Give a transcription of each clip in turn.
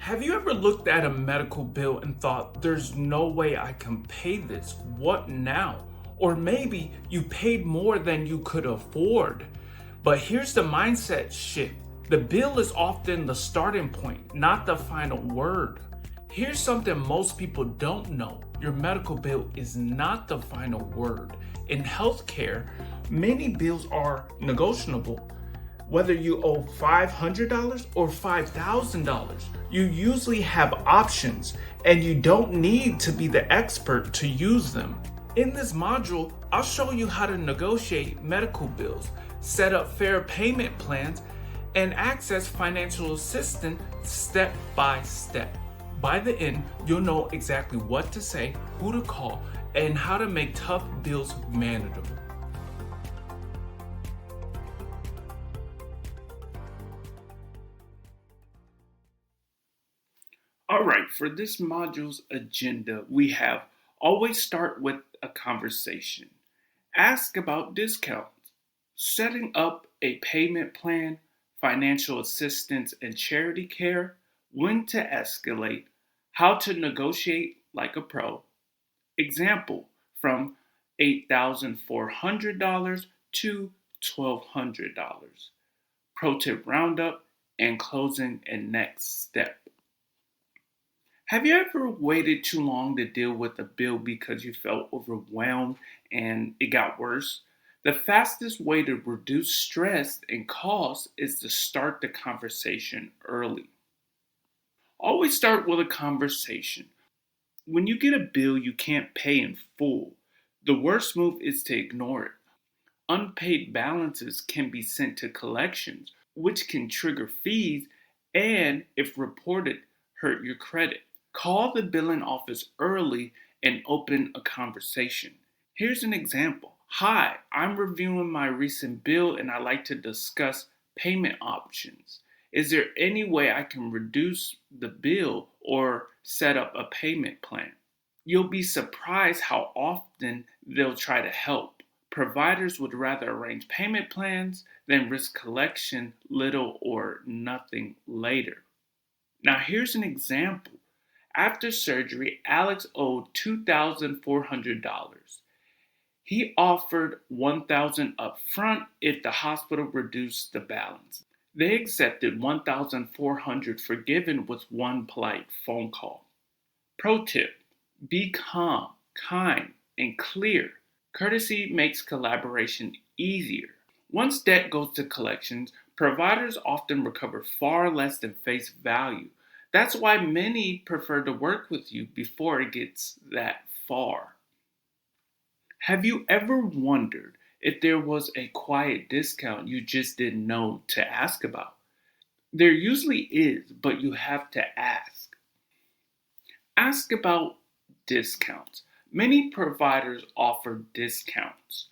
Have you ever looked at a medical bill and thought, there's no way I can pay this? What now? Or maybe you paid more than you could afford. But here's the mindset shift: the bill is often the starting point, not the final word. Here's something most people don't know: your medical bill is not the final word. In healthcare, many bills are negotiable. Whether you owe $500 or $5,000, you usually have options, and you don't need to be the expert to use them. In this module, I'll show you how to negotiate medical bills, set up fair payment plans, and access financial assistance step by step. By the end, you'll know exactly what to say, who to call, and how to make tough bills manageable. All right, for this module's agenda, we have: always start with a conversation, ask about discounts, setting up a payment plan, financial assistance and charity care, when to escalate, how to negotiate like a pro. Example from $8,400 to $1,200. Pro tip roundup and closing and next step. Have you ever waited too long to deal with a bill because you felt overwhelmed and it got worse? The fastest way to reduce stress and costs is to start the conversation early. Always start with a conversation. When you get a bill you can't pay in full, the worst move is to ignore it. Unpaid balances can be sent to collections, which can trigger fees and, if reported, hurt your credit. Call the billing office early and open a conversation. Here's an example. Hi, I'm reviewing my recent bill and I'd like to discuss payment options. Is there any way I can reduce the bill or set up a payment plan? You'll be surprised how often they'll try to help. Providers would rather arrange payment plans than risk collection little or nothing later. Now, here's an example. After surgery, Alex owed $2,400. He offered $1,000 up front if the hospital reduced the balance. They accepted $1,400 forgiven with one polite phone call. Pro tip: be calm, kind, and clear. Courtesy makes collaboration easier. Once debt goes to collections, providers often recover far less than face value. That's why many prefer to work with you before it gets that far. Have you ever wondered if there was a quiet discount you just didn't know to ask about? There usually is, but you have to ask. Ask about discounts. Many providers offer discounts.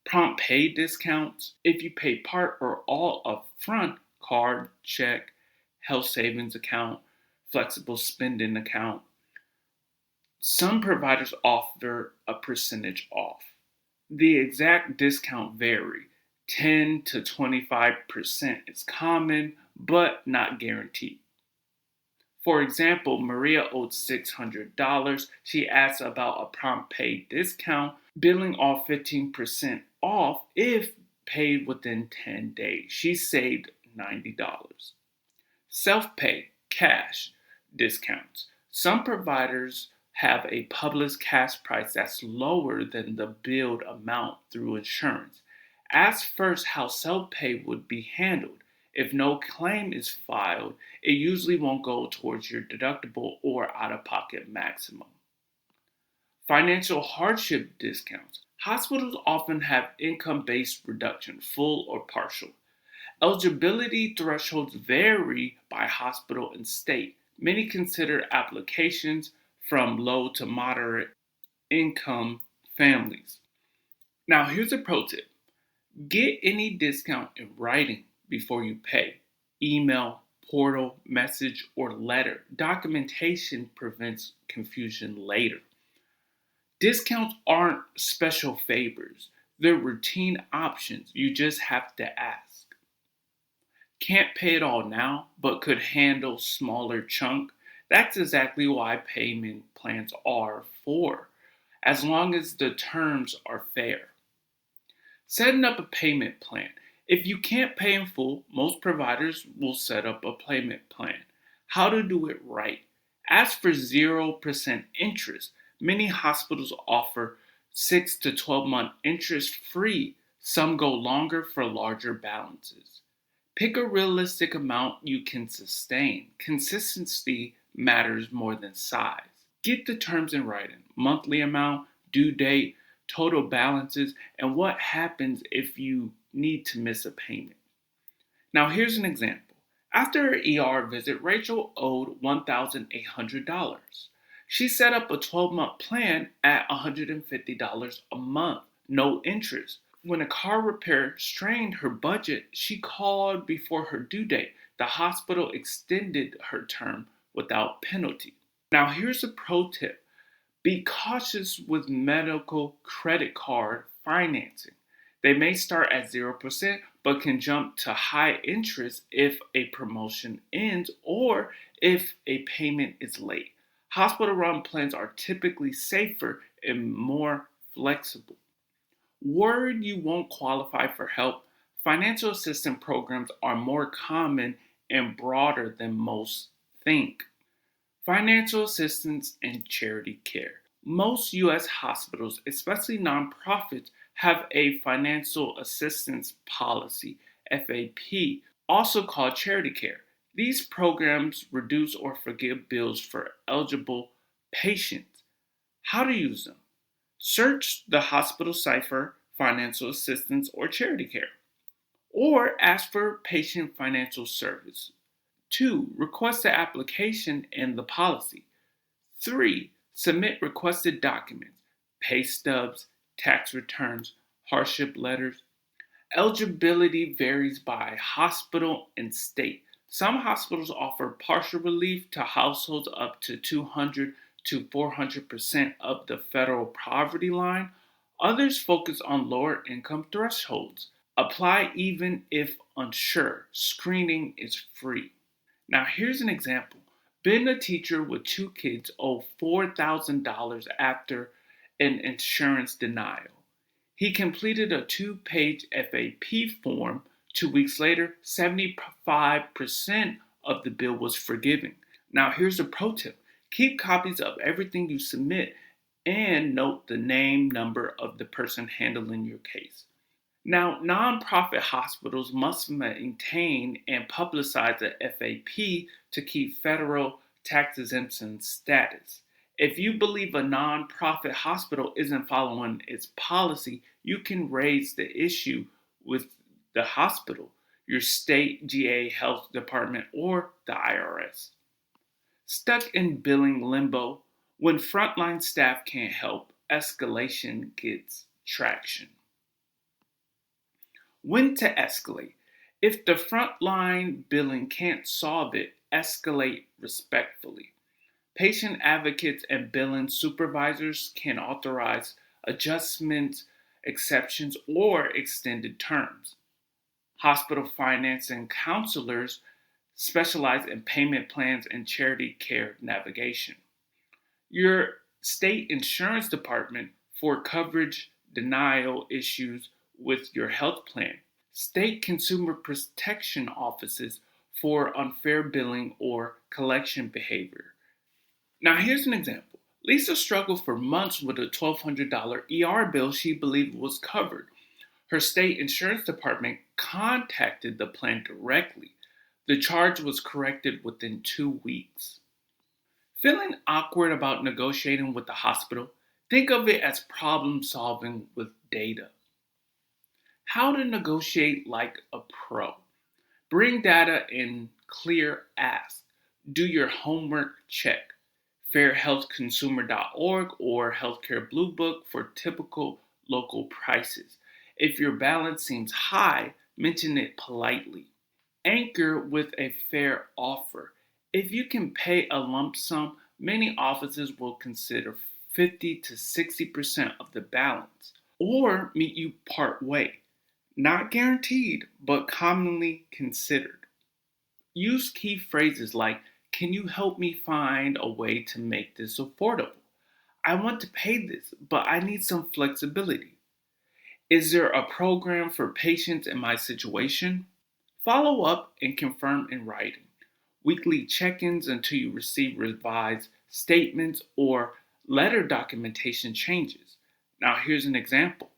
Prompt pay discounts if you pay part or all up front: card, check, health savings account, flexible spending account. Some providers offer a percentage off. The exact discount vary. 10 to 25% is common, but not guaranteed. For example, Maria owed $600. She asked about a prompt pay discount, billing off 15% off if paid within 10 days. She saved $90. Self pay, cash discounts. Some providers have a published cash price that's lower than the billed amount through insurance. Ask first how self pay would be handled. If no claim is filed, it usually won't go towards your deductible or out of pocket maximum. Financial hardship discounts. Hospitals often have income based reduction, full or partial. Eligibility thresholds vary by hospital and state. Many consider applications from low to moderate income families. Now, here's a pro tip: get any discount in writing before you pay. Email, portal, message, or letter. Documentation prevents confusion later. Discounts aren't special favors, they're routine options. You just have to ask. Can't pay it all now, but could handle smaller chunk? That's exactly why payment plans are for, as long as the terms are fair. Setting up a payment plan. If you can't pay in full, most providers will set up a payment plan. How to do it right. Ask for 0% interest. Many hospitals offer 6 to 12-month interest free. Some go longer for larger balances. Pick a realistic amount you can sustain. Consistency matters more than size. Get the terms in writing: monthly amount, due date, total balances, and what happens if you need to miss a payment. Now, here's an example. After her ER visit, Rachel owed $1,800. She set up a 12-month plan at $150 a month, no interest. When a car repair strained her budget, she called before her due date. The hospital extended her term without penalty. Now, here's a pro tip: be cautious with medical credit card financing. They may start at 0%, but can jump to high interest if a promotion ends or if a payment is late. Hospital run plans are typically safer and more flexible. Worried you won't qualify for help? Financial assistance programs are more common and broader than most think. Financial assistance and charity care. Most U.S. hospitals, especially nonprofits, have a financial assistance policy, FAP, also called charity care. These programs reduce or forgive bills for eligible patients. How to use them? Search the hospital site for financial assistance or charity care, or ask for patient financial service. 2. Request the application and the policy. 3. Submit requested documents: pay stubs, tax returns, hardship letters. Eligibility varies by hospital and state. Some hospitals offer partial relief to households up to 200 to 400% of the federal poverty line. Others focus on lower income thresholds. Apply even if unsure. Screening is free. Now, here's an example. Ben, a teacher with two kids, owed $4,000 after an insurance denial. He completed a 2-page FAP form. 2 weeks later, 75% of the bill was forgiven. Now, here's a pro tip: keep copies of everything you submit and note the name, number of the person handling your case. Now, nonprofit hospitals must maintain and publicize the FAP to keep federal tax exemption status. If you believe a nonprofit hospital isn't following its policy, you can raise the issue with the hospital, your state GA health department, or the IRS. Stuck in billing limbo. When frontline staff can't help, escalation gets traction. When to escalate. If the frontline billing can't solve it, escalate respectfully. Patient advocates and billing supervisors can authorize adjustments, exceptions, or extended terms. Hospital finance and counselors specialize in payment plans and charity care navigation. Your state insurance department for coverage denial issues with your health plan. State consumer protection offices for unfair billing or collection behavior. Now, here's an example. Lisa struggled for months with a $1,200 ER bill she believed was covered. Her state insurance department contacted the plan directly. The charge was corrected within 2 weeks. Feeling awkward about negotiating with the hospital? Think of it as problem solving with data. How to negotiate like a pro. Bring data in clear ask. Do your homework check. Fairhealthconsumer.org or Healthcare Blue Book for typical local prices. If your balance seems high, mention it politely. Anchor with a fair offer. If you can pay a lump sum, many offices will consider 50 to 60% of the balance or meet you part way. Not guaranteed, but commonly considered. Use key phrases like, "Can you help me find a way to make this affordable? I want to pay this, but I need some flexibility. Is there a program for patients in my situation?" Follow up and confirm in writing. Weekly check ins until you receive revised statements or letter documentation changes. Now, here's an example.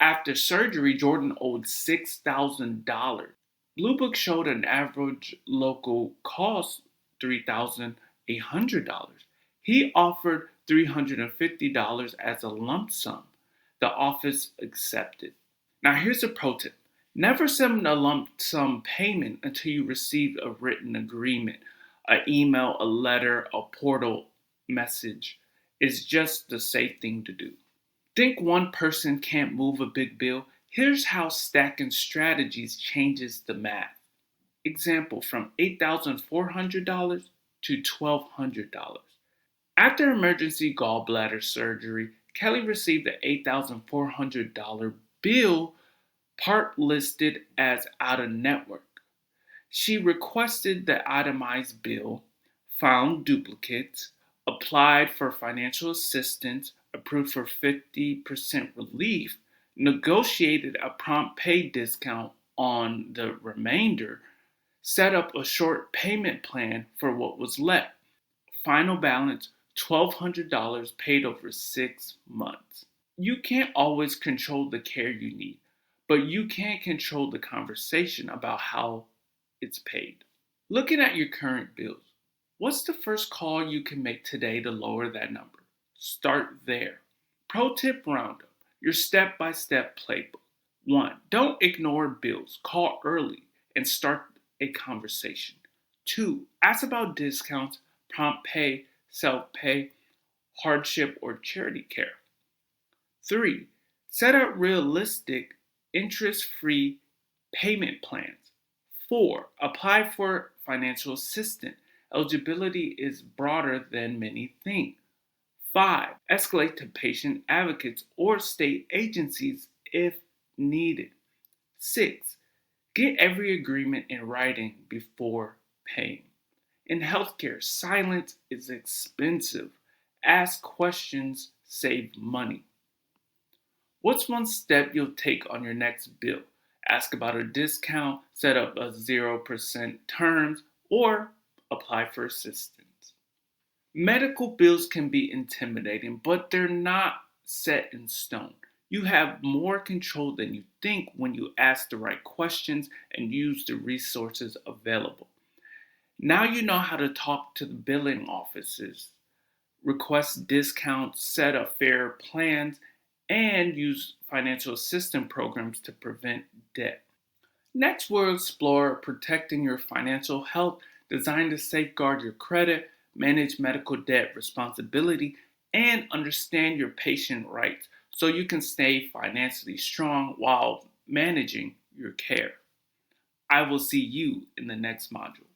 After surgery, Jordan owed $6,000. Blue Book showed an average local cost $3,800. He offered $350 as a lump sum. The office accepted. Now, here's a pro tip: never send a lump sum payment until you receive a written agreement. An email, a letter, a portal message is just the safe thing to do. Think one person can't move a big bill? Here's how stacking strategies changes the math. Example, from $8,400 to $1,200. After emergency gallbladder surgery, Kelly received the $8,400 bill, part listed as out of network. She requested the itemized bill, found duplicates, applied for financial assistance, approved for 50% relief, negotiated a prompt pay discount on the remainder, set up a short payment plan for what was left. Final balance $1,200 paid over 6 months. You can't always control the care you need, but you can control the conversation about how it's paid. Looking at your current bills, what's the first call you can make today to lower that number? Start there. Pro tip roundup, your step by step playbook. 1. Don't ignore bills. Call early and start a conversation. 2. Ask about discounts, prompt pay, self pay, hardship, or charity care. 3. Set up realistic, interest free payment plans. 4. Apply for financial assistance. Eligibility is broader than many think. 5. Escalate to patient advocates or state agencies if needed. 6. Get every agreement in writing before paying. In healthcare, silence is expensive. Ask questions, save money. What's one step you'll take on your next bill? Ask about a discount, set up a 0% terms, or apply for assistance. Medical bills can be intimidating, but they're not set in stone. You have more control than you think when you ask the right questions and use the resources available. Now you know how to talk to the billing offices, request discounts, set up fair plans, and use financial assistance programs to prevent debt. Next, we'll explore protecting your financial health, designed to safeguard your credit, manage medical debt responsibility, and understand your patient rights so you can stay financially strong while managing your care. I will see you in the next module.